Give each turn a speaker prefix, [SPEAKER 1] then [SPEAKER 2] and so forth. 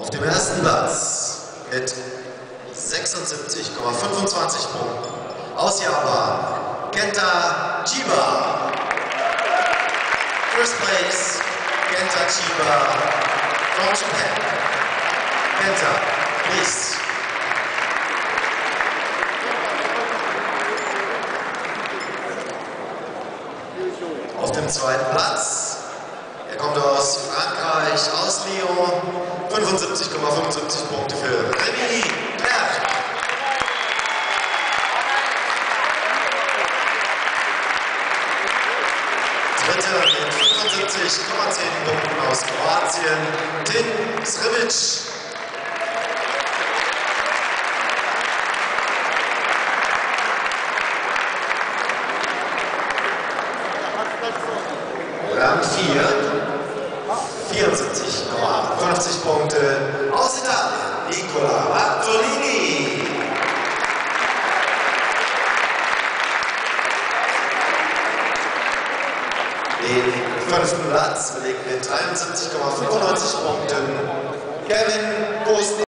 [SPEAKER 1] Auf dem ersten Platz mit 76,25 Punkten aus Japan, Kenta Chiba. First place, Kenta Chiba from Japan. Kenta, please. Auf dem zweiten Platz, er kommt aus Frankreich, aus Lyon, 75,75 Punkte für Rémi Berg. Dritter mit 75,10 Punkten aus Kroatien, Tin Srivic. Rang 4, 74,50 Punkte aus Italien, Nicola Bartolini. Den fünften Platz belegt mit 73,95 Punkten Kevin Bosniak.